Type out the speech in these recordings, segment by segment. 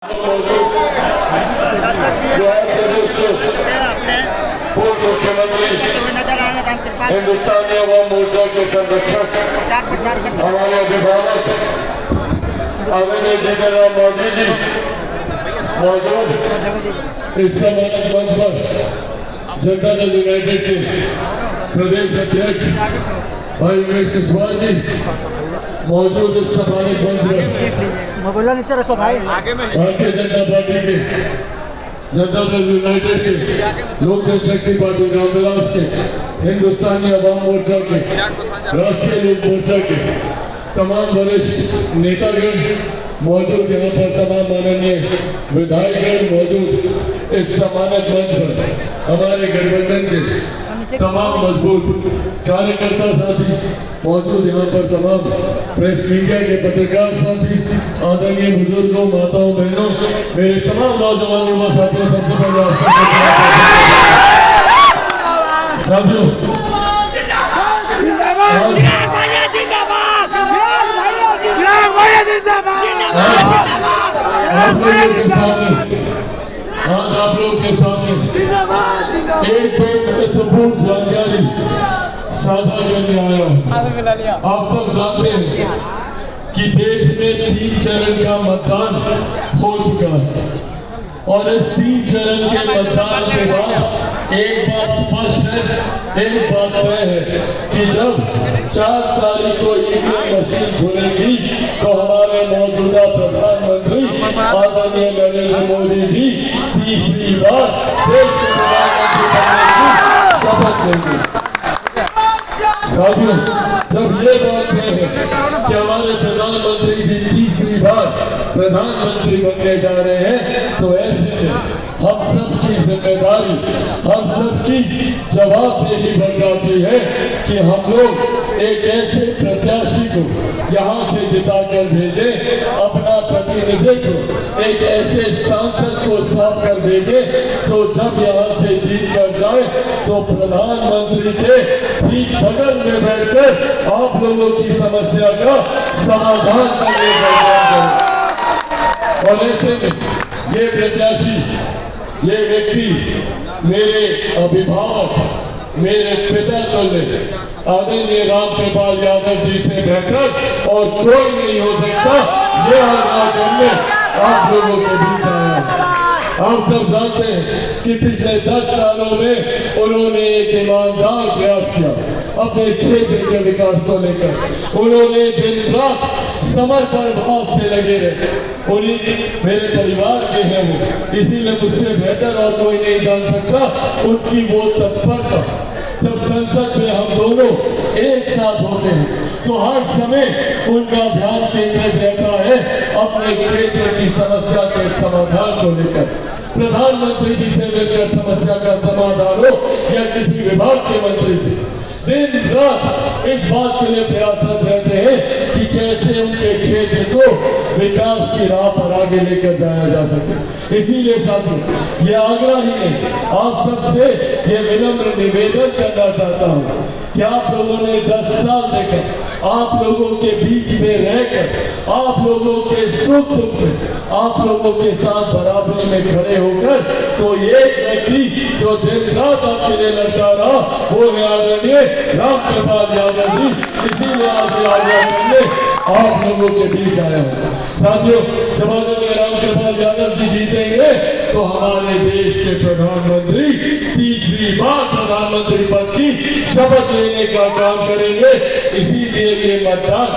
पूर्व मुख्यमंत्री हिंदुस्तानी अवाम मोर्चा के संरक्षक हमारे अभिभावक आदरणीय जीतनराम मांझी जी मौजूद इस सम्मानित मंच पर जनता दल यूनाइटेड के प्रदेश अध्यक्ष भाई उमेश कुशवाहा जी मौजूद इस सम्मानित मंच पर भारतीय जनता पार्टी के जनता दल यूनाइटेड के लोक जनशक्ति पार्टी रामविलास के हिंदुस्तानी अवाम मोर्चा के राष्ट्रीय लोक मोर्चा के तमाम वरिष्ठ नेतागण मौजूद, यहाँ पर तमाम माननीय विधायकगण मौजूद इस सम्मानित मंच पर हमारे गठबंधन के तमाम मजबूत कार्यकर्ता साथी मौजूद, यहाँ पर तमाम प्रेस मीडिया के पत्रकार साथी, आदरणीय बुजुर्गों, माताओं, बहनों, मेरे तमाम नौजवान युवा साथियों, सबसे पहले साथियों आज आप लोग के सामने एक दो महत्वपूर्ण जानकारी साझा करने आया हूँ। आप सब जानते हैं कि देश में 3 चरण का मतदान हो चुका है और इस 3 चरण के मतदान के बाद एक बात स्पष्ट है, एक बात तय है कि जब 4 तारीख को ईवीएम मशीन खुलेगी तो हमारे मौजूदा प्रधानमंत्री आदरणीय नरेंद्र मोदी जी तीसरी बार देश के प्रधानमंत्री बनने की शपथ लेंगे। साथियों, जब ये बात है कि हमारे प्रधानमंत्री जी तीसरी बार प्रधानमंत्री बनने जा रहे हैं तो ऐसे में हम सबकी जिम्मेदारी, हम सबकी जवाबदेही बन जाती है कि हम लोग एक ऐसे प्रत्याशी को यहाँ से जिताकर भेजें, अपना प्रतिनिधित्व एक ऐसे सांसद को सौंप कर भेजें तो जब यहाँ से जीत कर जाए तो प्रधानमंत्री के ठीक बगल में बैठकर आप लोगों की समस्या का समाधान करने का काम करें। और ऐसे में ये प्रत्याशी, ये व्यक्ति मेरे अभिभावक, मेरे पिता तुल्य आदरणीय रामकृपाल यादव जी से बेहतर और कोई नहीं हो सकता। ये आग्रह करने आप लोगों के बीच आया। आप सब जानते हैं कि पिछले 10 सालों में उन्होंने एक ईमानदार प्रयास किया अपने क्षेत्र के विकास को लेकर। उन्होंने दिन रात समर्पण भाव से लगे रहे। उन्हीं मेरे परिवार के हैं वो, इसीलिए मुझसे बेहतर और कोई नहीं जान सकता उनकी वो तत्परता। जब संसद में हम दोनों एक साथ होते हैं तो हर समय उनका ध्यान केंद्रित रहता है अपने क्षेत्र की समस्या के समाधान को लेकर। प्रधानमंत्री जी से मिलकर समस्या का समाधान हो या किसी विभाग के मंत्री से, दिन रात इस बात के लिए प्रयासरत रहते हैं कि कैसे उनके क्षेत्र को विकास की राह पर आगे लेकर जाया जा सके। इसीलिए साथियों, ये आग्रह ही नहीं, आप सबसे ये विनम्र निवेदन करना चाहता हूँ कि आप लोगों ने 10 साल देखा, आप लोगों के बीच में रहकर, आप लोगों के सुख दुख में आप लोगों के साथ बराबरी में खड़े होकर तो एक व्यक्ति जो दिन रात आपके लिए लड़ता रहा वो है आदरणीय रामकृपाल यादव जी। इसीलिए आज आग्रह करने आप लोगों के बीच आया हूँ। साथियों, जब आदरणीय रामकृपाल यादव जी जीतेंगे तो हमारे देश के प्रधानमंत्री तीसरी बार प्रधानमंत्री पद की शपथ लेने का काम करेंगे। इसीलिए ये मतदान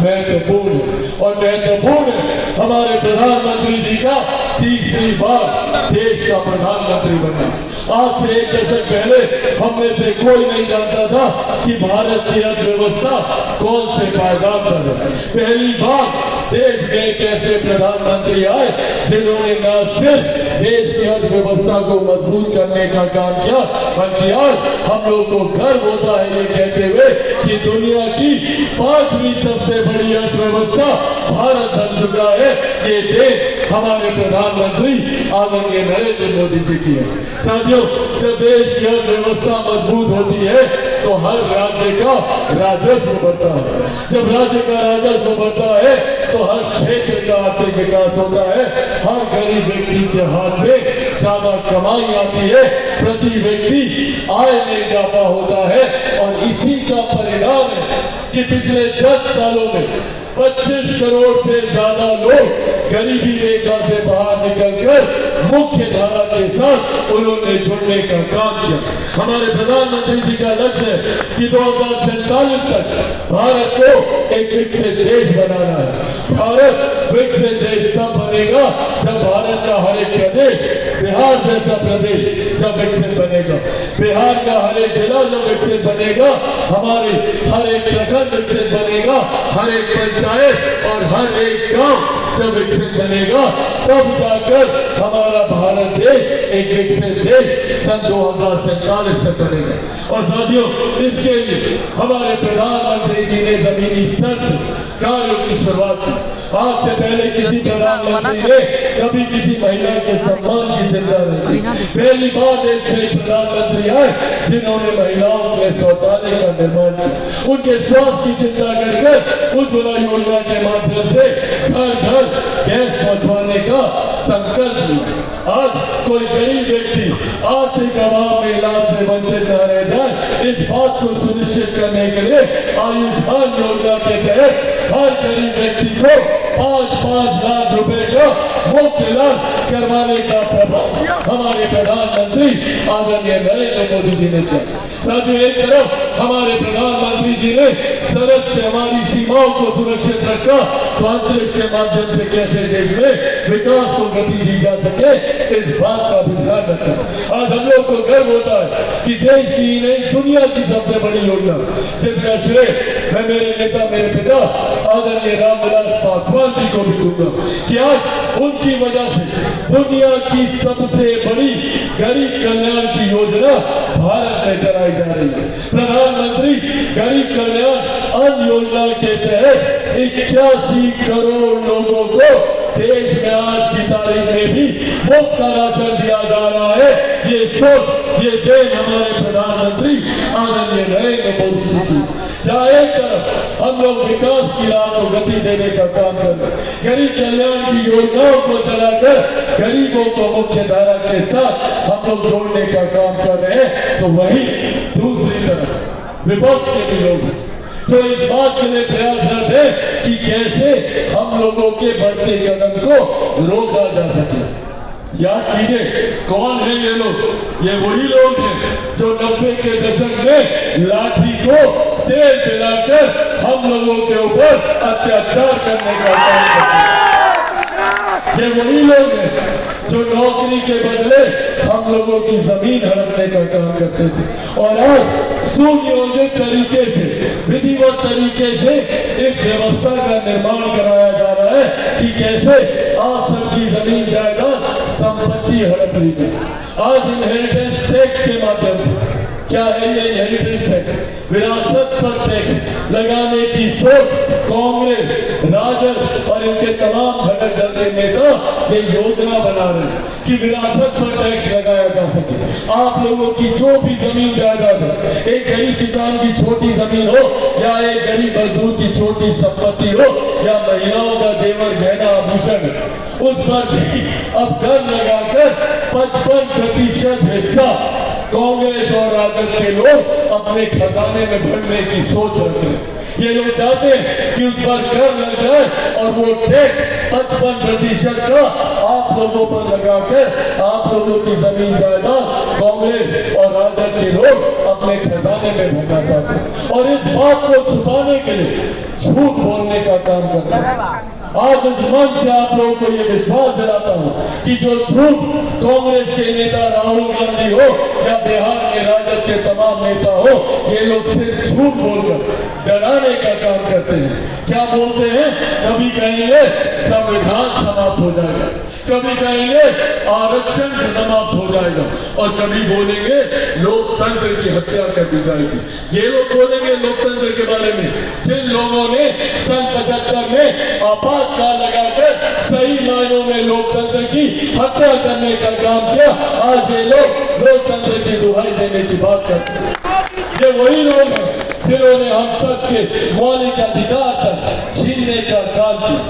महत्वपूर्ण है और महत्वपूर्ण है हमारे प्रधानमंत्री जी का तीसरी बार देश का प्रधानमंत्री बनना। आज से 1 दशक पहले हम में से कोई नहीं जानता था कि भारत की अर्थव्यवस्था कौन से पायदान पर है। पहली बार देश में एक ऐसे प्रधानमंत्री आए जिन्होंने न सिर्फ देश की अर्थव्यवस्था को मजबूत करने का काम किया बल्कि आज हम लोग को गर्व होता है ये कहते हुए कि दुनिया की 5वीं सबसे बड़ी अर्थव्यवस्था भारत बन चुका है। ये देश हमारे प्रधानमंत्री आदरणीय नरेंद्र मोदी जी की है। साथियों, जब देश की अर्थव्यवस्था मजबूत होती है तो हर राज्य का राजस्व बढ़ता है। जब राज्य का राजस्व बढ़ता है तो हर क्षेत्र का आर्थिक विकास होता है, हर गरीब व्यक्ति के हाथ में ज्यादा कमाई आती है, प्रति व्यक्ति आय में इजाफा होता है। और इसी का परिणाम है कि पिछले 10 सालों में 25 करोड़ से ज्यादा लोग गरीबी रेखा से बाहर निकलकर मुख्य धारा के साथ उन्होंने जुड़ने का काम किया। हमारे प्रधानमंत्री जी का लक्ष्य है कि 2047 तक भारत को एक विकसित देश बनाना है। भारत विकसित देश तब बनेगा जब भारत का हर एक प्रदेश, बिहार जैसा प्रदेश जब विकसित बनेगा, बिहार का हर एक जिला जब विकसित बनेगा, हमारे हर एक प्रखंड विकसित बनेगा, हर एक पंचायत और हर एक गांव जब विकसित बनेगा, तब जाकर हमारा भारत देश एक विकसित देश सन 2047 तक बनेगा। और साथियों, इसके लिए हमारे प्रधानमंत्री जी ने जमीनी स्तर से कार्यों की शुरुआत की। आज से पहले किसी प्रधानमंत्री ने कभी किसी महिला के सम्मान की चिंता नहीं की। पहली बार देश में एक प्रधानमंत्री आए जिन्होंने महिलाओं के लिए शौचालय का निर्माण किया, उनके स्वास्थ्य की चिंता कर उज्ज्वला योजना के माध्यम से घर घर गैस पहुंचवाने का संकल्प लिया। आज कोई गरीब व्यक्ति आर्थिक अभाव में इलाज से वंचित न रह जाए, इस बात को सुनिश्चित करने के लिए आयुष्मान योजना के तहत हर गरीब व्यक्ति को 5-5 लाख रुपए का मुफ्त इलाज करवाने का प्रबंध हमारे प्रधानमंत्री आदरणीय नरेंद्र मोदी जी ने किया। साथियों, एक तरफ हमारे प्रधानमंत्री जी ने सरहद से हमारी सीमाओं को सुरक्षित रखा, तो अंतरिक्ष के माध्यम से कैसे देश में विकास को गति दी जा सके, इस बात का भी ध्यान रखा। आज हम लोग को गर्व होता है कि देश की ही नहीं, दुनिया की सबसे बड़ी योजना जिसका श्रेय मैं मेरे नेता, मेरे पिता आदरणीय रामविलास पासवान जी को भी दूंगा कि आज उनकी वजह से दुनिया की सबसे बड़ी गरीब कल्याण की योजना भारत में चलाई जा रही है। प्रधानमंत्री गरीब कल्याण अन्न योजना के तहत 81 करोड़ लोगों को देश में आज की तारीख में भी मुफ्त का राशन दिया जा रहा है। ये सोच, ये देन हमारे प्रधानमंत्री आदरणीय नरेंद्र मोदी जी की। जहाँ एक तरफ हम लोग विकास की राह को गति देने का काम कर रहे हैं, गरीब कल्याण की योजनाओं को चलाकर गरीबों को मुख्य धारा के साथ हम लोग जोड़ने का काम कर रहे हैं, तो वही दूसरी तरफ विपक्ष के भी लोग हैं तो इस बात के लिए प्रयासरत है कि कैसे हम लोगों के बढ़ते कदम को रोका जा सके। याद कीजिए, कौन है ये लोग? ये वही लोग हैं जो 90 के दशक में लाठी को तेल पिलाकर हम लोगों के ऊपर अत्याचार करने का काम करते हैं। ये वही लोग हैं जो नौकरी के बदले हम लोगों की जमीन हड़पने का काम करते थे। और आज सुनियोजित तरीके से, विधिवत तरीके से इस व्यवस्था का निर्माण कराया जा रहा है कि कैसे आप सबकी जमीन जायदाद संपत्ति हड़प ली जाए। आज इनहेरिटेंस टैक्स के माध्यम से, क्या है ये इनहेरिटेंस टैक्स? विरासत पर टैक्स लगाने की सोच कांग्रेस, राजद और इनके तमाम घटक दल के नेता ये योजना बना रहे हैं कि विरासत पर टैक्स लगाया जा सके। आप लोगों की जो भी जमीन जायदाद है, एक गरीब किसान की छोटी जमीन हो या एक गरीब मजदूर की छोटी संपत्ति हो या महिलाओं का जेवर गहना आभूषण, उस पर भी अब कर लगाकर 55% हिस्सा कांग्रेस और राजद के लोग अपने खजाने में भरने की सोच रखते हैं। ये लोग चाहते हैं कि उस पर कर लग जाए और वो टैक्स 55% का आप लोगों पर लगाकर आप लोगों की जमीन जायदाद कांग्रेस और राजद के लोग अपने खजाने में भरना चाहते हैं। और इस बात को छुपाने के लिए झूठ बोलने का काम करते हैं। आज इस मंच से आप लोगों को यह विश्वास दिलाता हूं कि जो झूठ कांग्रेस के नेता राहुल गांधी हो या बिहार के राजद के तमाम नेता हो, ये लोग सिर्फ झूठ बोलकर डराने का काम करते हैं। क्या बोलते हैं? कभी कहेंगे संविधान समाप्त हो जाएगा, कभी कहेंगे आरक्षण समाप्त हो जाएगा और कभी बोलेंगे लोकतंत्र की हत्या कर दी जाएगी। ये लोग बोलेंगे लोकतंत्र के बारे में जिन लोगों ने सन 75 में आपातकाल लगाकर सही मायनों में लोकतंत्र की हत्या करने का काम किया। आज ये लोग लोकतंत्र की दुहाई देने की बात करते हैं। ये वही लोग हैं जिन्होंने हम सबके मौलिक अधिकार तक छीनने का काम किया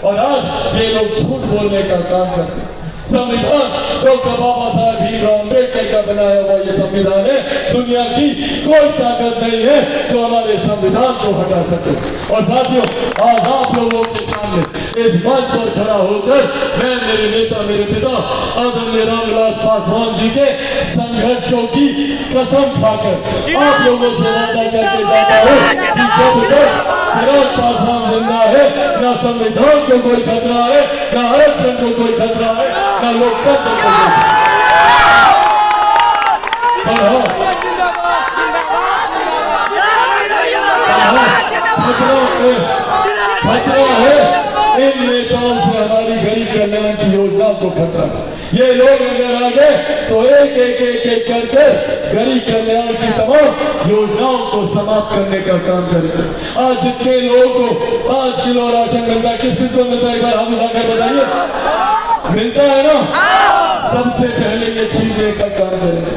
और आज ये लोग झूठ बोलने का काम करते हैं। संविधान डॉक्टर बाबा साहब भीमराव अम्बेडकर का बनाया हुआ ये संविधान है। दुनिया की कोई ताकत नहीं है जो हमारे संविधान को हटा सके। और साथियों, आज आप लोगों के सामने इस मंच पर खड़ा होकर मैं मेरे नेता, मेरे पिता आदरणीय रामविलास पासवान जी के संघर्षों की कसम खाकर आप लोगों से वादा करके जाता हूँ कि जब तक चिराग पासवान जिंदा है, ना संविधान को कोई खतरा है, ना आरक्षण को कोई खतरा है, ना लोकतंत्र को खतरा है। इन नेताओं से हमारी गरीब कल्याण की योजना को खतरा। ये लोग अगर आ गए तो एक एक एक एक करके गरीब कल्याण की तमाम योजनाओं को समाप्त करने का काम करेंगे। आज जितने लोगों को 5 किलो राशन मिलता है, किस किस को मिलता है, एक बार हम उठाकर बताइए। मिलता है ना? सबसे पहले ये छीनने का काम करेंगे।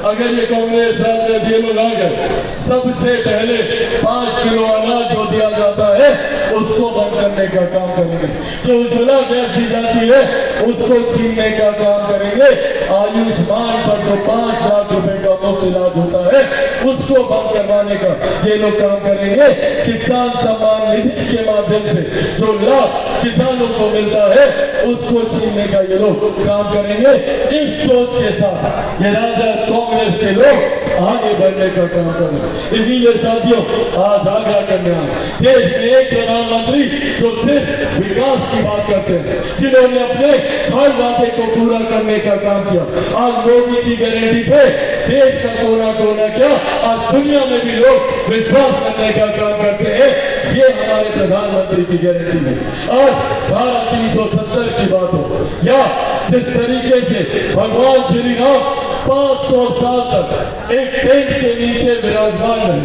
अगर ये कांग्रेस राजद ये लोग आ गए, सबसे पहले 5 किलो अनाज जो दिया जाता है उसको बंद करने का काम करेंगे। जो उज्ज्वला गैस दी जाती है उसको छीनने का काम करेंगे। आयुष्मान पर जो 5 लाख रुपए का मुफ्त इलाज होता है उसको बंद करवाने का ये लोग काम करेंगे। किसान सम्मान निधि के माध्यम से जो लाभ किसानों को मिलता है उसको छीनने का ये लोग काम करेंगे। इस सोच के साथ ये राजद कांग्रेस के लोग आगे बढ़ने का काम करें। इसीलिए साथियों, आज आग्रह करने आए, देश में एक प्रधानमंत्री जो सिर्फ विकास की बात करते हैं, जिन्होंने अपने हर वादे को पूरा करने का काम किया। आज मोदी की गारंटी पे देश का कोना कोना क्या, आज दुनिया में भी लोग विश्वास करने का काम करते हैं। ये हमारे प्रधानमंत्री की गारंटी है। आज धारा 370 की बात हो या जिस तरीके से भगवान श्री राम 500 साल तक एक टेंट के नीचे विराजमान रहे,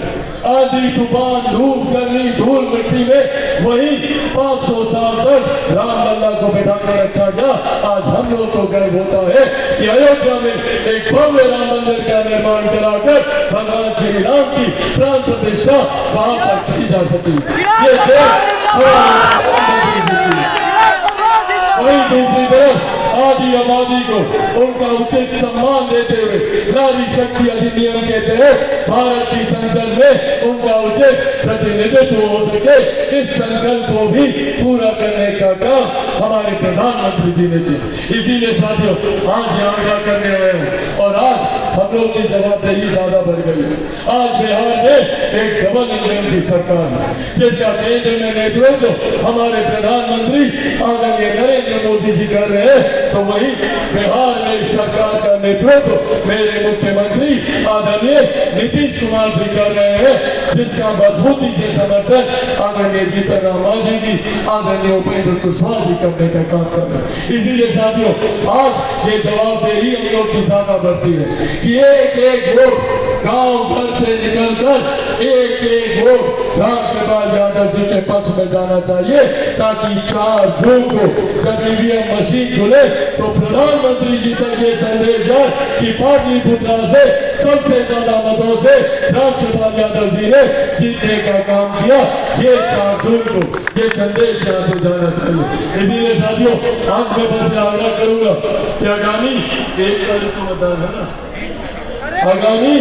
आंधी तूफान धूप गर्मी धूल मिट्टी में वही 500 साल तक रामलला को बैठा कर रखा गया। आज हम लोगों को गर्व होता है कि अयोध्या में एक भव्य राम मंदिर का निर्माण कराकर भगवान श्री राम की प्राण प्रतिष्ठा वहां पर की जा सकी। ये वही दूसरी तरफ आदि आबादी को उनका उचित सम्मान देते हुए नारी शक्ति अधिनियम के तहत भारत की संसद में उनका उचित प्रतिनिधित्व हो सके, इस संकल्प को भी पूरा करने का काम हमारे प्रधानमंत्री जी ने किया। इसीलिए साथियों, आज यहाँ आग्रह करने आए हूँ और आज हम लोग की जवाबदेही ज्यादा बढ़ गई है। आज बिहार में एक डबल इंजन की सरकार है जिसका केंद्र में नेतृत्व हमारे प्रधानमंत्री आदरणीय नरेंद्र मोदी जी कर रहे हैं, तो वही बिहार में इस सरकार का नेतृत्व मेरे मुख्यमंत्री आदरणीय नीतीश कुमार जी कर रहे हैं, जिसका मजबूती से समर्थन आदरणीय जीतन राम मांझी जी, आदरणीय उपेंद्र कुशवाहा जी करने का काम कर रहे हैं। इसीलिए साथियों, आज ये जवाबदेही हम लोग की ज्यादा बढ़ती है कि एक एक वोट गांव घर से निकलकर एक एक वोट रामकृपाल यादव जी के पक्ष में जाना चाहिए, ताकि 4 जून को जब ईवीएम मशीन खुले तो प्रधानमंत्री जी तक ये संदेश जाए कि पाटलिपुत्रा से सबसे ज्यादा मतों से रामकृपाल यादव जी ने जीतने का काम किया। ये 4 जून को ये संदेश यहाँ से जाना चाहिए। इसीलिए साथियों, आज मैं बस आग्रह करूंगा कि आगामी 1 तारीख को मतदान है ना, आगामी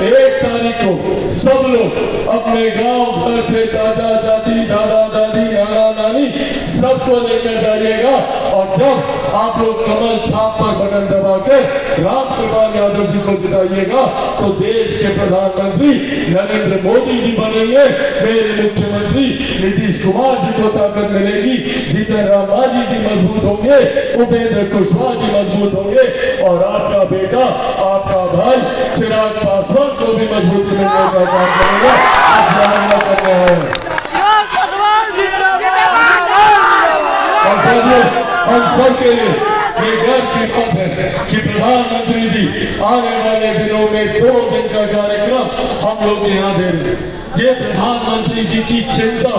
1 तारीख को सब लोग अपने गांव घर से चाचा चाची दादा दादी नाना नानी सबको लेकर जाइएगा और जब आप लोग कमल छाप पर बटन दबाकर रामकृपाल यादव जी को जिताइएगा तो देश के प्रधानमंत्री नरेंद्र मोदी जी बनेंगे, मेरे मुख्यमंत्री नीतीश कुमार जी को ताकत मिलेगी, जीतन राम मांझी जी मजबूत होंगे, उपेंद्र कुशवाहा जी मजबूत होंगे और आपका बेटा आपका भाई चिराग पासवान को भी मजबूती मिलने का काम करेगा। हम सब के लिए ये गर्व की बात है कि प्रधानमंत्री जी आने वाले दिनों में 2 दिन का कार्यक्रम हम लोग यहाँ दे रहे हैं। ये प्रधानमंत्री जी की चिंता,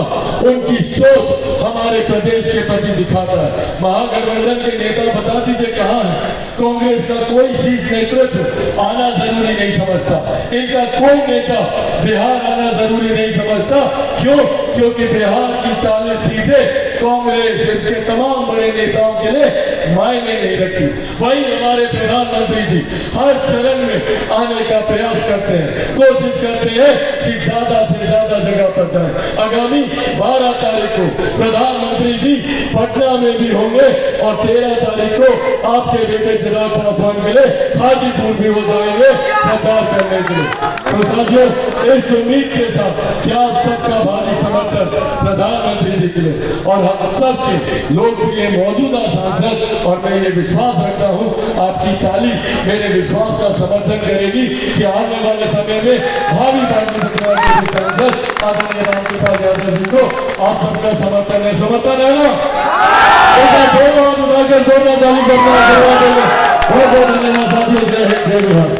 उनकी सोच हमारे प्रदेश के प्रति दिखाता है। महागठबंधन के नेता बता दीजिए कहाँ है, कांग्रेस का कोई शीर्ष नेतृत्व आना जरूरी नहीं समझता, इनका कोई नेता बिहार आना जरूरी नहीं समझता। क्यों? क्योंकि बिहार की 40 सीटें कांग्रेस के तमाम बड़े नेताओं के लिए मायने नहीं रखती। वही हमारे प्रधानमंत्री जी हर चरण में आने का प्रयास करते हैं, कोशिश करते हैं कि ज्यादा से ज्यादा जगह पर जाए। आगामी 12 तारीख को प्रधानमंत्री जी पटना में भी होंगे और 13 तारीख को आपके बेटे चिराग पासवान के लिए हाजीपुर भी हो जाएंगे प्रचार करने के लिए। तो साथियों, इस उम्मीद के साथ कि आप सबका भारी समर्थन प्रधानमंत्री जी के लिए और हम सबके लोकप्रिय मौजूदा सांसद, और मैं ये विश्वास रखता हूँ आपकी ताली मेरे विश्वास का समर्थन करेगी कि आने वाले समय में भावी भारतीय जनता पार्टी के सांसद आदरणीय रामकृपाल यादव जी को आप सबका समर्थन है। समर्थन है ना? जोरदार ताली करना। बहुत बहुत धन्यवाद साथियों। जय हिंद, जय बिहार।